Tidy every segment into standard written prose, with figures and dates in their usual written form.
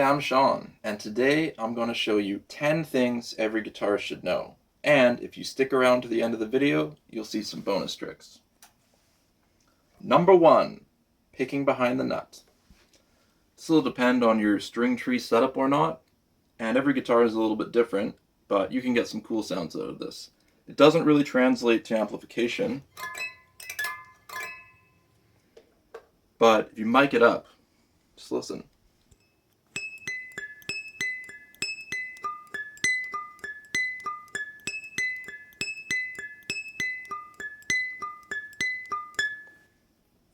I'm Sean, and today I'm going to show you 10 things every guitarist should know. And if you stick around to the end of the video, you'll see some bonus tricks. Number 1, picking behind the nut. This will depend on your string tree setup or not, and every guitar is a little bit different, but you can get some cool sounds out of this. It doesn't really translate to amplification, but if you mic it up, just listen.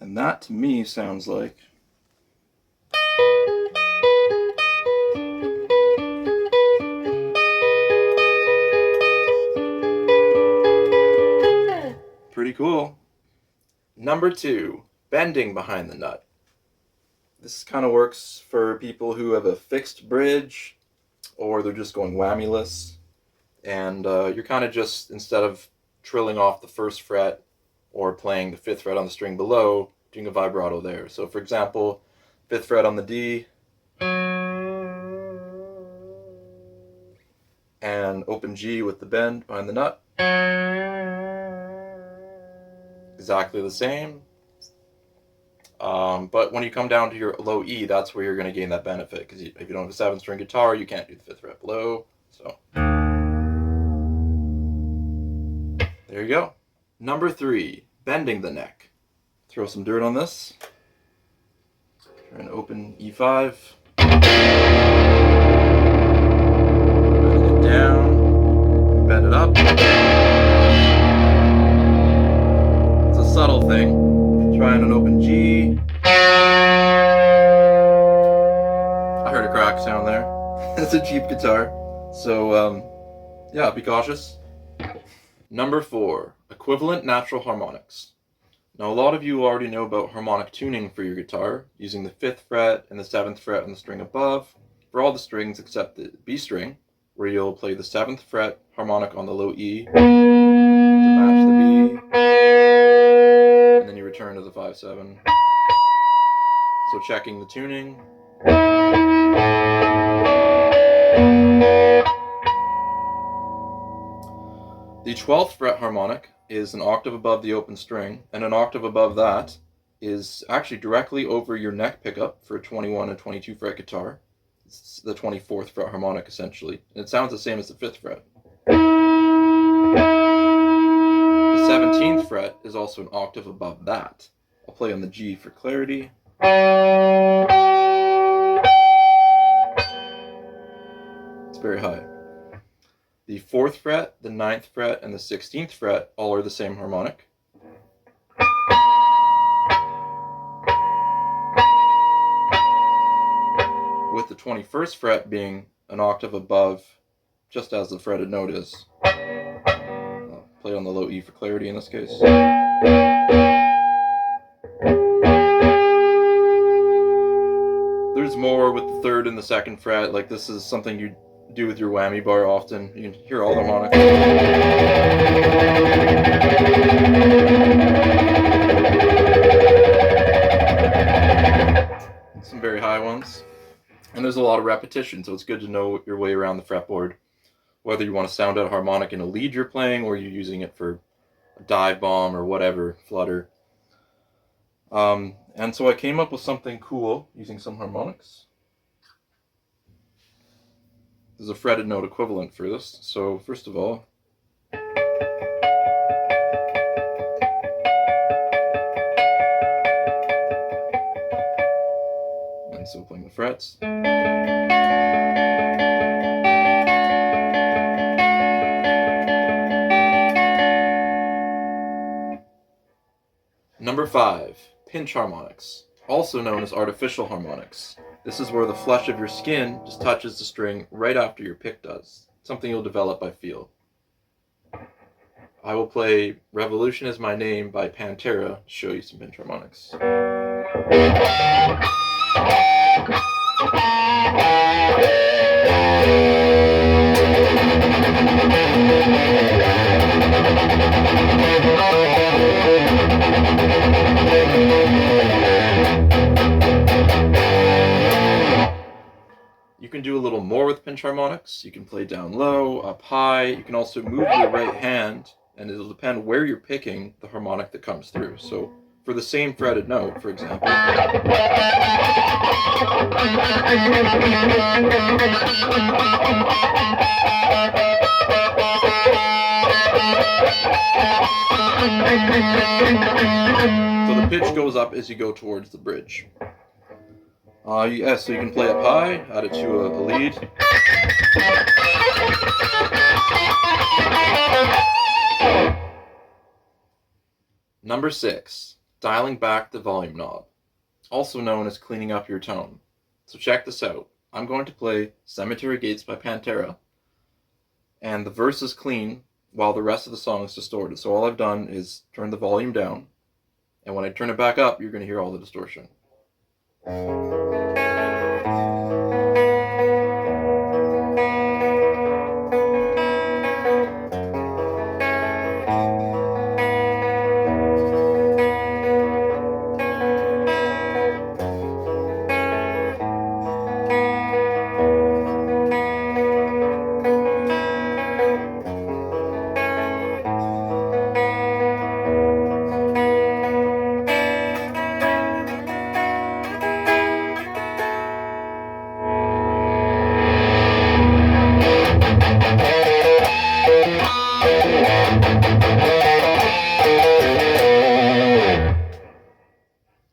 And that to me sounds like pretty cool. Number 2, bending behind the nut. This kind of works for people who have a fixed bridge or they're just going whammyless, and you're kind of just, instead of trilling off the 1st fret or playing the 5th fret on the string below, doing a vibrato there. So for example, 5th fret on the D and open G with the bend behind the nut. Exactly the same. But when you come down to your low E, that's where you're going to gain that benefit, because if you don't have a 7-string guitar, you can't do the 5th fret below. So there you go. Number 3, bending the neck. Throw some dirt on this. Try and open E5. Bend it down. Bend it up. It's a subtle thing. Trying an open G. I heard a crack sound there. It's a cheap guitar. So, yeah, be cautious. Number 4, equivalent natural harmonics. Now, a lot of you already know about harmonic tuning for your guitar, using the 5th fret and the 7th fret on the string above, for all the strings except the B string, where you'll play the 7th fret harmonic on the low E to match the B, and then you return to the 5-7. So checking the tuning. The 12th fret harmonic is an octave above the open string, and an octave above that is actually directly over your neck pickup for a 21 and 22 fret guitar. It's the 24th fret harmonic essentially, and it sounds the same as the 5th fret. The 17th fret is also an octave above that. I'll play on the G for clarity. It's very high. The 4th fret, the 9th fret, and the 16th fret all are the same harmonic. With the 21st fret being an octave above, just as the fretted note is. I'll play on the low E for clarity in this case. There's more with the 3rd and the 2nd fret, like this is something you do with your whammy bar often. You can hear all the harmonics. Some very high ones. And there's a lot of repetition, so it's good to know your way around the fretboard. Whether you want to sound out a harmonic in a lead you're playing, or you're using it for a dive bomb or whatever, flutter. And so I came up with something cool using some harmonics. There's a fretted note equivalent for this. So first of all, and so playing the frets. Number 5, pinch harmonics, also known as artificial harmonics. This is where the flesh of your skin just touches the string right after your pick does, something you'll develop by feel. I will play Revolution Is My Name by Pantera to show you some pinch harmonics. You can do a little more with pinch harmonics. You can play down low, up high. You can also move your right hand, and it'll depend where you're picking the harmonic that comes through. So for the same fretted note, for example, so the pitch goes up as you go towards the bridge. So you can play up high, add it to a lead. Number 6, dialing back the volume knob, also known as cleaning up your tone. So check this out. I'm going to play Cemetery Gates by Pantera, and the verse is clean while the rest of the song is distorted. So all I've done is turn the volume down, and when I turn it back up, you're going to hear all the distortion.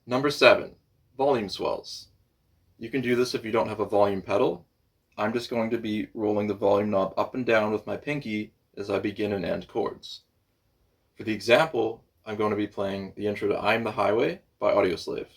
Number 7, volume swells. You can do this if you don't have a volume pedal. I'm just going to be rolling the volume knob up and down with my pinky as I begin and end chords. For the example, I'm going to be playing the intro to I'm the Highway by Audioslave.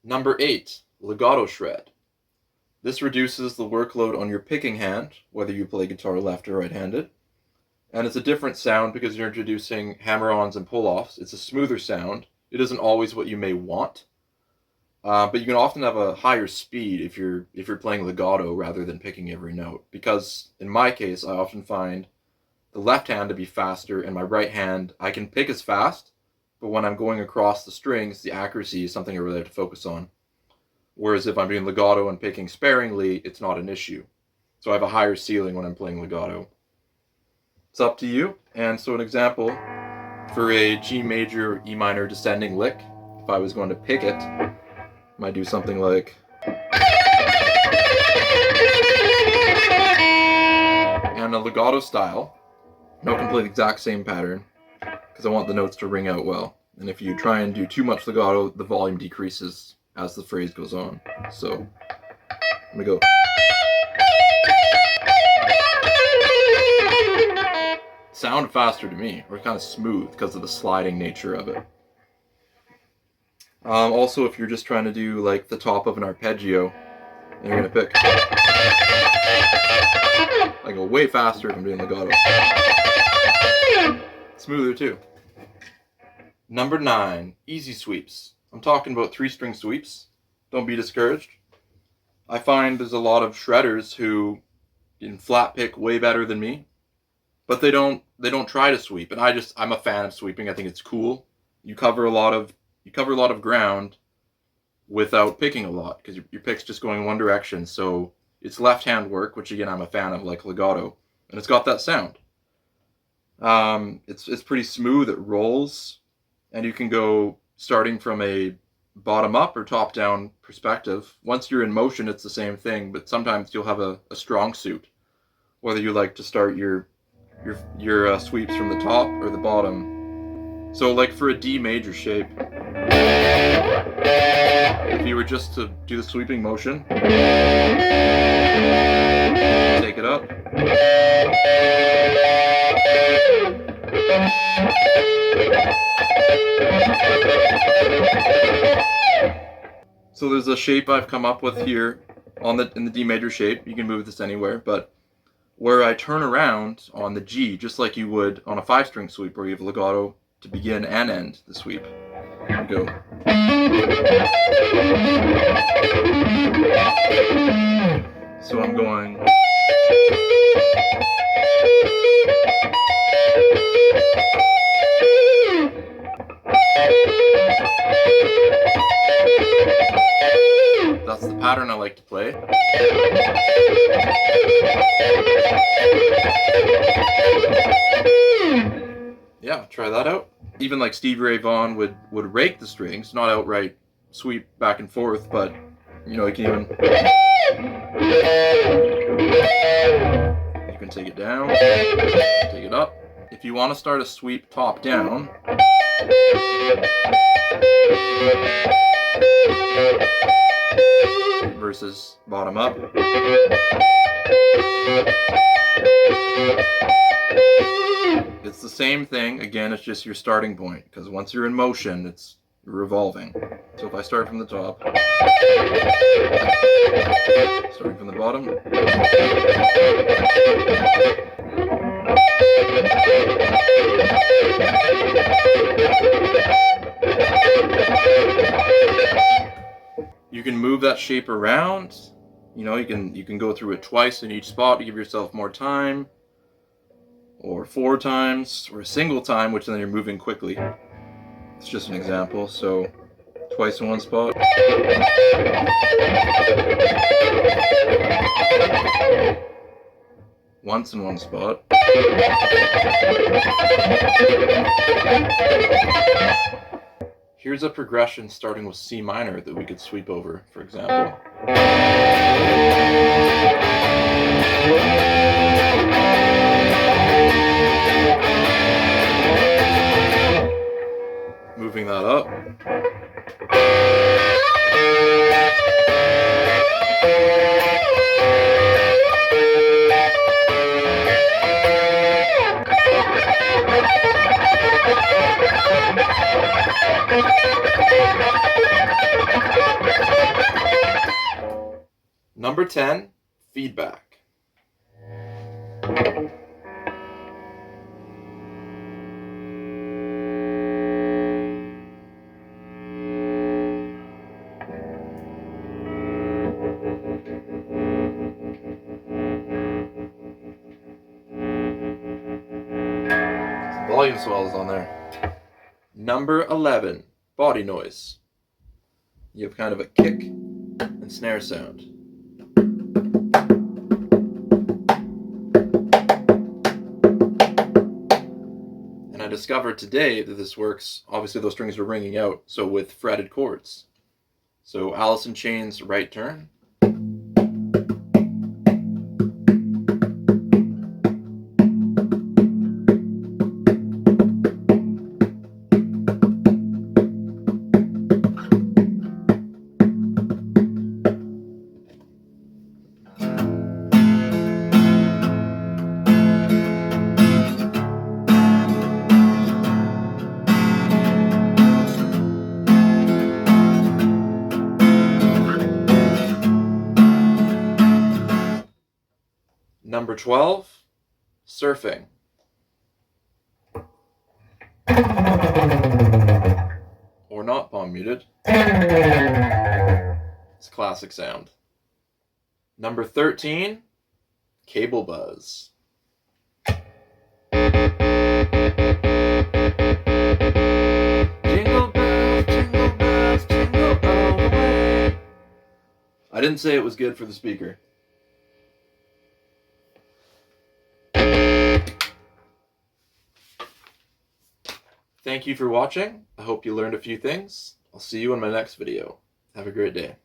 Number 8, Legato Shred. This reduces the workload on your picking hand, whether you play guitar left or right-handed. And it's a different sound because you're introducing hammer-ons and pull-offs. It's a smoother sound. It isn't always what you may want. But you can often have a higher speed if you're playing legato rather than picking every note. Because in my case, I often find the left hand to be faster, and my right hand, I can pick as fast, but when I'm going across the strings, the accuracy is something I really have to focus on. Whereas if I'm doing legato and picking sparingly, it's not an issue. So I have a higher ceiling when I'm playing legato. It's up to you. And so an example, for a G major, E minor descending lick, if I was going to pick it, I might do something like... And a legato style, no, complete exact same pattern, because I want the notes to ring out well. And if you try and do too much legato, the volume decreases as the phrase goes on. So I'm gonna go. Sound faster to me, or kind of smooth because of the sliding nature of it. Also, if you're just trying to do like the top of an arpeggio, and you're gonna pick, I go way faster if I'm doing legato. Smoother too. Number 9, easy sweeps. I'm talking about 3-string sweeps. Don't be discouraged. I find there's a lot of shredders who can flat pick way better than me, but they don't try to sweep. And I'm a fan of sweeping. I think it's cool. You cover a lot of ground without picking a lot because your pick's just going one direction. So it's left hand work, which again I'm a fan of, like legato, and it's got that sound. It's pretty smooth. It rolls, and you can go starting from a bottom up or top down perspective. Once you're in motion, it's the same thing, but sometimes you'll have a strong suit, whether you like to start your sweeps from the top or the bottom. So like for a D major shape, if you were just to do the sweeping motion, take it up. So there's a shape I've come up with here in the D major shape. You can move this anywhere, but where I turn around on the G, just like you would on a 5-string sweep where you have legato to begin and end the sweep. You go. So I'm going. That's the pattern I like to play. Yeah, try that out. Even like Stevie Ray Vaughan would rake the strings, not outright sweep back and forth, but you know, you can take it down, take it up. If you want to start a sweep top down, versus bottom up, it's the same thing. Again, it's just your starting point, because once you're in motion, it's revolving. So if I start from the top, starting from the bottom, you can move that shape around. You know, you can go through it twice in each spot to give yourself more time, or 4 times, or a single time, which then you're moving quickly. It's just an example. So twice in one spot. Once in one spot. Here's a progression starting with C minor that we could sweep over, for example. Moving that up. Number 10, feedback. Some volume swells on there. Number 11, body noise. You have kind of a kick and snare sound. And I discovered today that this works, obviously those strings were ringing out, so with fretted chords. So Alice in Chains' Right Turn. Number 12, surfing. Or not palm muted. It's a classic sound. Number 13, cable buzz. Jingle bells, jingle bells, jingle all the way. I didn't say it was good for the speaker. Thank you for watching. I hope you learned a few things. I'll see you in my next video. Have a great day.